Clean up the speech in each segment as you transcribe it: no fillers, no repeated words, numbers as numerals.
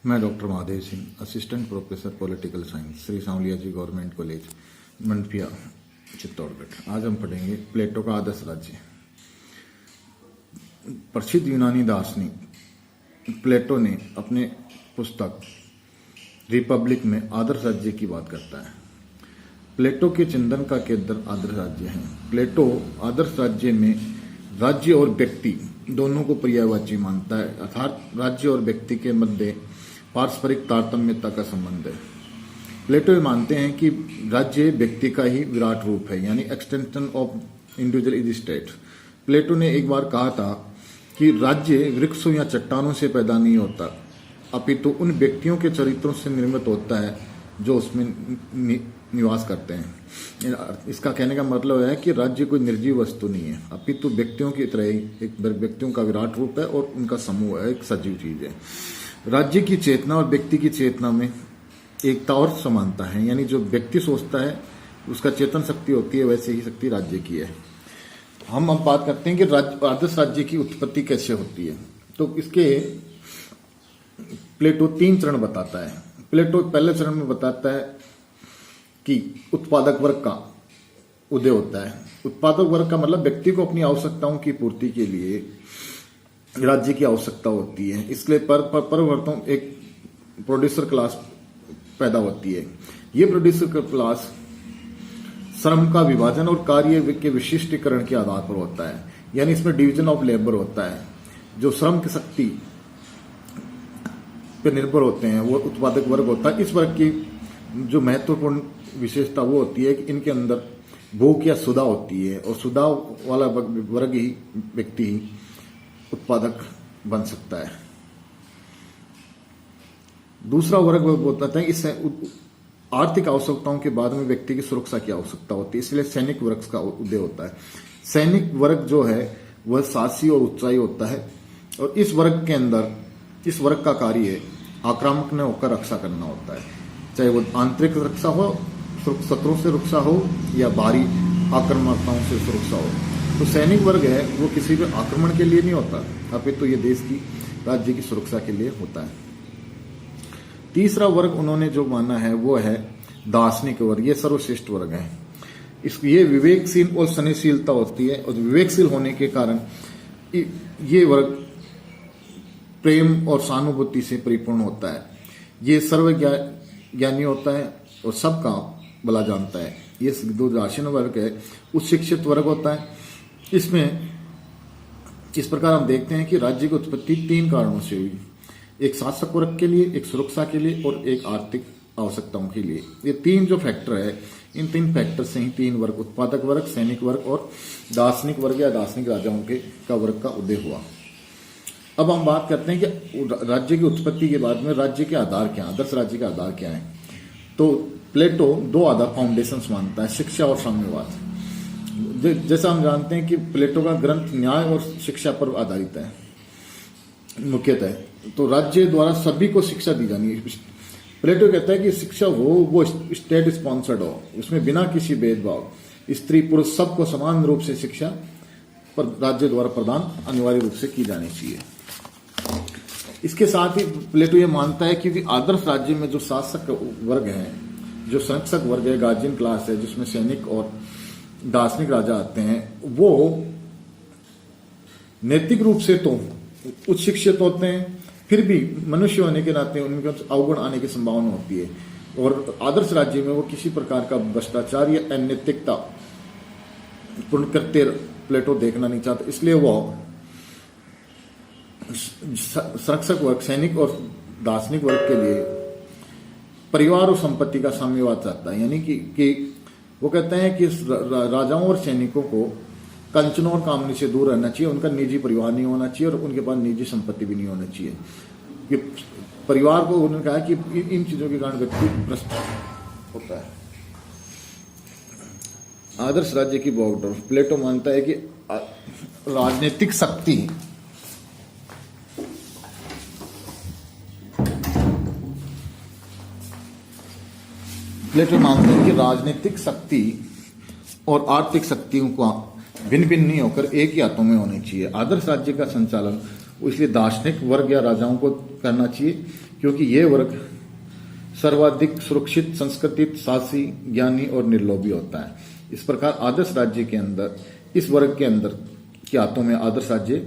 मैं doctor Mahadev Singh, assistant professor political science, Shri Sanwaliya ji government college, Mandphiya, Chittorgarh. आज हम पढ़ेंगे प्लेटो का आदर्श राज्य। प्रसिद्ध यूनानी दार्शनिक प्लेटो ने अपने पुस्तक रिपब्लिक में आदर्श राज्य की बात करता है। प्लेटो के चिंतन का केंद्र आदर्श राज्य है। प्लेटो आदर्श राज्य में राज्य और व्यक्ति दोनों को पर्यायवाची मानता है, अर्थात राज्य और व्यक्ति के मध्य पारस्परिक तारतम्यता का संबंध है। प्लेटो ये मानते हैं कि राज्य व्यक्ति का ही विराट रूप है, यानी extension of individual is state. Plato ने एक बार कहा था कि राज्य वृक्षों या चट्टानों से पैदा नहीं होता, अपितु उन व्यक्तियों के चरित्रों से निर्मित होता है जो उसमें निवास करते हैं। इसका कहने का मतलब है कि राज्य कोई निर्जीव वस्तु नहीं है, अपितु व्यक्तियों की तरह ही एक व्यक्तियों का विराट रूप है और उनका समूह है, एक सजीव चीज है। राज्य की चेतना और व्यक्ति की चेतना में एकता और समानता है, यानी जो व्यक्ति सोचता है उसका चेतन शक्ति होती है, वैसे ही शक्ति राज्य की है। हम अब बात करते हैं कि आदर्श राज्य की उत्पत्ति कैसे होती है। तो इसके प्लेटो 3 चरण बताता है। प्लेटो पहले चरण में बताता है कि उत्पादक वर्ग का उदय होता है। उत्पादक वर्ग का मतलब व्यक्ति को अपनी आवश्यकताओं की पूर्ति के लिए राज्य की आवश्यकता होती है, इसलिए परिवर्तन एक प्रोड्यूसर क्लास पैदा होती है। ये प्रोड्यूसर क्लास श्रम का विभाजन और कार्य के विशिष्टीकरण के आधार पर होता है, यानी इसमें डिवीजन ऑफ लेबर होता है। जो श्रम की शक्ति पर निर्भर होते हैं वो उत्पादक वर्ग होता है। इस वर्ग की जो महत्वपूर्ण विशेषता वो होती है कि इनके अंदर भूख या सुधा होती है, और सुधा वाला वर्ग ही व्यक्ति ही उत्पादक बन सकता है। दूसरा वर्ग बताता है इससे आर्थिक आवश्यकताओं के बाद में व्यक्ति की सुरक्षा की आवश्यकता होती है, इसलिए सैनिक वर्ग का उदय होता है। सैनिक वर्ग जो है वह साहसी और उत्साही होता है, और इस वर्ग के अंदर इस वर्ग का कार्य आक्रामक न होकर रक्षा करना होता है, चाहे वो आंतरिक रक्षा हो, शत्रुओं से रक्षा हो, या बाहरी आक्रामकताओं से सुरक्षा हो। तो सैनिक वर्ग है वो किसी भी आक्रमण के लिए नहीं होता, अपितु ये देश की राज्य की सुरक्षा के लिए होता है। तीसरा वर्ग उन्होंने जो माना है वो है दार्शनिक वर्ग। ये सर्वश्रेष्ठ वर्ग है। ये विवेकशील और सहनशीलता होती है, और विवेकशील होने के कारण ये वर्ग प्रेम और सहानुभूति से परिपूर्ण होता है। ये सर्वज्ञानी होता है और सबका भला जानता है। ये जो दार्शनिक वर्ग है उच्च शिक्षित वर्ग होता है। इसमें इस प्रकार हम देखते हैं कि राज्य की उत्पत्ति 3 कारणों से हुई, एक शासक वर्ग के लिए, एक सुरक्षा के लिए और एक आर्थिक आवश्यकताओं के लिए। ये 3 जो फैक्टर है, इन 3 फैक्टर से ही 3 वर्ग, उत्पादक वर्ग, सैनिक वर्ग और दार्शनिक वर्ग या दार्शनिक राजाओं का वर्ग का उदय हुआ। अब हम बात करते हैं कि राज्य की उत्पत्ति के बाद में राज्य के आधार क्या है, आदर्श राज्य का आधार क्या है। तो प्लेटो 2 आधार फाउंडेशंस मानता है, शिक्षा और साम्यवाद। जैसा हम जानते हैं कि प्लेटो का ग्रंथ न्याय और शिक्षा पर आधारित है मुख्यतः। तो राज्य द्वारा सभी को शिक्षा दी जानी है। प्लेटो कहता है कि शिक्षा हो वो स्टेट स्पॉन्सर्ड हो, उसमें बिना किसी भेदभाव स्त्री पुरुष सबको समान रूप से शिक्षा पर राज्य द्वारा प्रदान अनिवार्य रूप से की जानी चाहिए। इसके साथ ही प्लेटो ये मानता है कि आदर्श राज्य में जो शासक वर्ग है, जो संरक्षक वर्ग है, गार्जियन क्लास है, जिसमें सैनिक और दार्शनिक राजा आते हैं, वो नैतिक रूप से तो उच्च शिक्षित होते हैं, फिर भी मनुष्य होने के नाते उनके अवगुण आने की संभावना होती है। और आदर्श राज्य में वो किसी प्रकार का भ्रष्टाचार या अनैतिकता पूर्ण कृत्य प्लेटो देखना नहीं चाहता, इसलिए वो संरक्षक वर्ग, सैनिक और दार्शनिक वर्ग के लिए परिवार और संपत्ति का साम्यवाद चाहता है, यानी कि वो कहते हैं कि राजाओं और सैनिकों को कंचनों और कामनी से दूर रहना चाहिए, उनका निजी परिवार नहीं होना चाहिए और उनके पास निजी संपत्ति भी नहीं होना चाहिए। कि परिवार को उन्होंने कहा कि इन चीजों के कारण व्यक्ति भ्रष्ट होता है। आदर्श राज्य की बॉर्डर प्लेटो मानता है कि राजनीतिक शक्ति प्लेटो मानते हैं कि राजनीतिक शक्ति और आर्थिक शक्तियों का भिन्न भिन्न नहीं होकर एक ही हाथों में होनी चाहिए। आदर्श राज्य का संचालन इसलिए दार्शनिक वर्ग या राजाओं को करना चाहिए, क्योंकि ये वर्ग सर्वाधिक सुरक्षित, संस्कृतित, साहसी, ज्ञानी और निर्लोभी होता है। इस प्रकार आदर्श राज्य के अंदर, इस वर्ग के अंदर के हाथों में आदर्श राज्य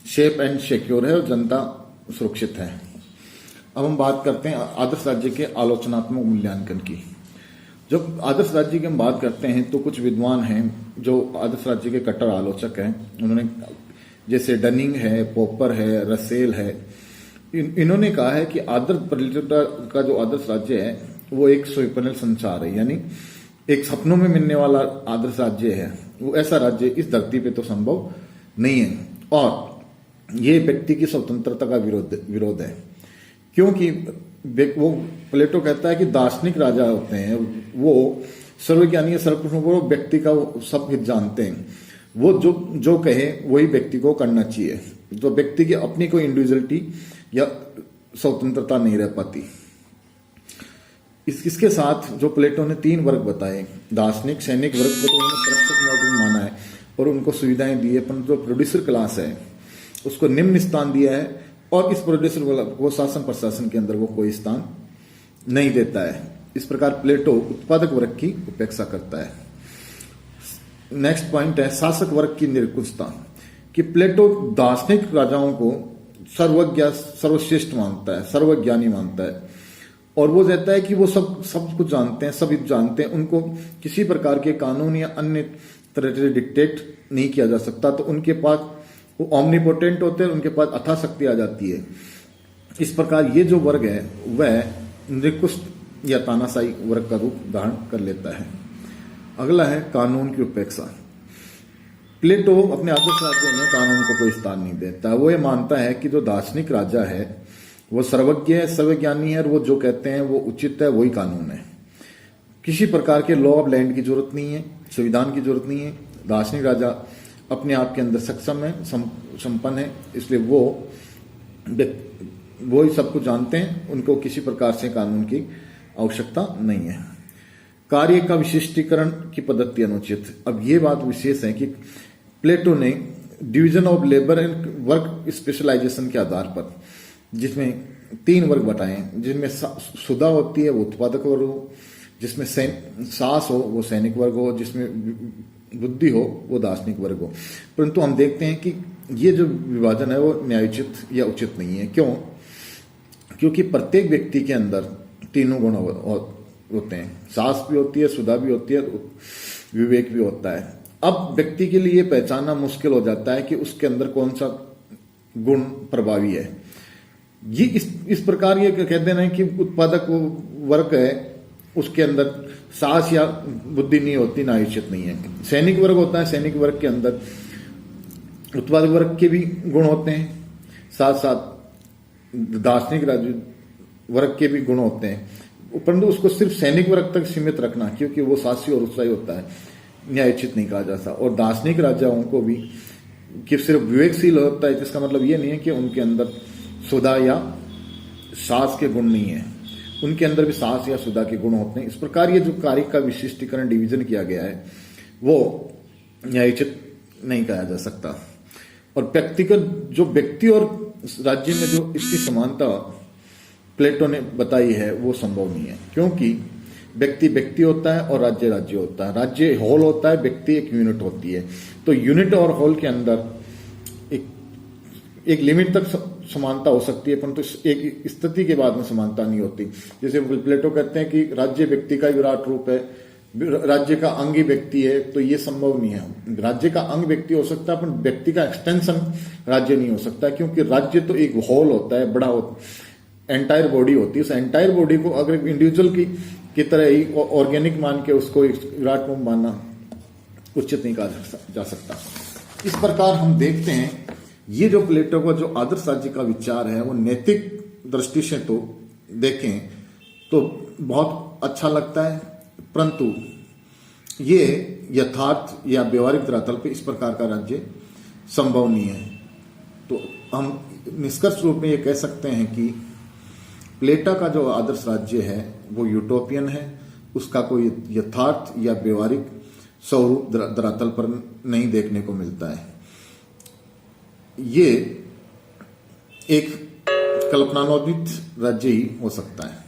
सेफ एंड सिक्योर है और जनता सुरक्षित है। अब हम बात करते हैं आदर्श राज्य के आलोचनात्मक मूल्यांकन की। जब आदर्श राज्य की हम बात करते हैं तो कुछ विद्वान हैं जो आदर्श राज्य के कट्टर आलोचक हैं। उन्होंने, जैसे डनिंग है, पॉपर है, रसेल है, इन्होंने कहा है कि आदर्श प्लेटो का जो आदर्श राज्य है वो एक स्वप्निल संसार है, यानी एक सपनों में मिलने वाला आदर्श राज्य है। वो ऐसा राज्य इस धरती पे तो संभव नहीं है और ये व्यक्ति की स्वतंत्रता का विरोध है। क्योंकि वो प्लेटो कहता है कि दार्शनिक राजा होते हैं, वो सर्वज्ञानी, सर्वकुशल, वो व्यक्ति का सब हित जानते हैं। वो जो कहे वही व्यक्ति को करना चाहिए। तो व्यक्ति की अपनी कोई इंडिविजुअलिटी या स्वतंत्रता नहीं रह पाती। इसके साथ जो प्लेटो ने 3 वर्ग बताए, दार्शनिक, सैनिक वर्ग को तो उन्होंने सुरक्षित वर्ग माना है और उनको सुविधाएं दी है, परंतु जो प्रोड्यूसर क्लास है उसको निम्न स्थान दिया है और इस प्रोड्यूसर को शासन प्रशासन के अंदर वो कोई स्थान नहीं देता है। इस प्रकार प्लेटो उत्पादक वर्ग की उपेक्षा करता है। नेक्स्ट पॉइंट है शासक वर्ग की निरंकुशता, कि प्लेटो दार्शनिक राजाओं को सर्वज्ञ, सर्वश्रेष्ठ मानता है, सर्वज्ञानी मानता है और वो कहता है कि वो सब कुछ जानते हैं, सब जानते हैं, उनको किसी प्रकार के कानून या अन्य तरह से डिक्टेट नहीं किया जा सकता। तो उनके पास वो ऑमनीपोटेंट होते हैं, उनके पास अथाह शक्ति आ जाती है। इस प्रकार ये जो वर्ग है वह निरंकुश या तानाशाही वर्ग का रूप धारण कर लेता है। अगला है कानून की उपेक्षा। प्लेटो अपने आदर्श राज्य में कानून को कोई स्थान नहीं देता। वो ये मानता है कि जो दार्शनिक राजा है वो सर्वज्ञ है, सर्वज्ञानी है और वो जो कहते हैं वो उचित है, वही कानून है। किसी प्रकार के लॉ ऑफ लैंड की जरूरत नहीं है, संविधान की जरूरत नहीं है। दार्शनिक राजा अपने आप के अंदर सक्षम है, संपन्न है, इसलिए वो ही सब कुछ जानते हैं, उनको किसी प्रकार से कानून की आवश्यकता नहीं है। कार्य का विशिष्टीकरण की पद्धति अनुचित। अब ये बात विशेष है कि प्लेटो ने division of labour and work specialisation के आधार पर, जिसमें 3 वर्ग बताए, जिनमें सुधा होती है वो उत्पादक वर्ग हो, जिसमें साहस हो वो सैनिक वर्ग हो, जिसमें बुद्धि हो वो दार्शनिक वर्ग हो। परंतु हम देखते हैं कि ये जो विभाजन है वो न्यायोचित या उचित नहीं है। क्यों? क्योंकि प्रत्येक व्यक्ति के अंदर तीनों गुण होते हैं, साहस भी होती है, सुधा भी होती है, विवेक भी होता है। अब व्यक्ति के लिए पहचानना मुश्किल हो जाता है कि उसके अंदर कौन सा गुण प्रभावी है। ये इस प्रकार ये कह देना है कि उत्पादक वर्ग है उसके अंदर साहस या बुद्धि नहीं होती, ना उचित नहीं है। सैनिक वर्ग होता है, सैनिक वर्ग के अंदर उत्पादक वर्ग के भी गुण होते हैं, साथ साथ दार्शनिक वर्ग के भी गुण होते हैं, परंतु उसको सिर्फ सैनिक वर्ग तक सीमित रखना, क्योंकि वो साहसी और उत्साही होता है, न्यायोचित नहीं कहा जाता। और दार्शनिक राजाओं को भी कि सिर्फ विवेकशील होता है, जिसका मतलब ये नहीं है कि उनके अंदर सुधा या साहस के गुण नहीं है, उनके अंदर भी साहस या सुधा के गुण होते हैं। इस प्रकार ये जो कार्य का विशिष्टीकरण डिवीजन किया गया है वो न्यायोचित नहीं कहा जा सकता। और व्यक्तिगत जो व्यक्ति और राज्य में जो इसकी समानता प्लेटो ने बताई है वो संभव नहीं है, क्योंकि व्यक्ति व्यक्ति होता है और राज्य राज्य होता है, राज्य होल होता है, व्यक्ति एक यूनिट होती है। तो यूनिट और होल के अंदर एक लिमिट तक समानता हो सकती है, परंतु एक स्थिति के बाद में समानता नहीं होती। जैसे प्लेटो कहते हैं कि राज्य व्यक्ति का विराट रूप है, राज्य का अंग ही व्यक्ति है, तो ये संभव नहीं है। राज्य का अंग व्यक्ति हो सकता है, पर व्यक्ति का एक्सटेंशन राज्य नहीं हो सकता, क्योंकि राज्य तो एक होल होता है, बड़ा एंटायर बॉडी होती है। उस एंटायर बॉडी को अगर इंडिविजुअल की तरह ही ऑर्गेनिक मान के उसको विराट रूप मानना उचित नहीं कहा जा सकता। इस प्रकार हम देखते हैं ये जो प्लेटो का जो आदर्श राज्य का विचार है वो नैतिक दृष्टि से तो देखें तो बहुत अच्छा लगता है, परंतु ये यथार्थ या व्यवहारिक धरातल पे इस प्रकार का राज्य संभव नहीं है। तो हम निष्कर्ष रूप में ये कह सकते हैं कि प्लेटो का जो आदर्श राज्य है वो यूटोपियन है, उसका कोई यथार्थ या व्यवहारिक स्वरूप धरातल पर नहीं देखने को मिलता है। ये एक कल्पनान्वित राज्य ही हो सकता है।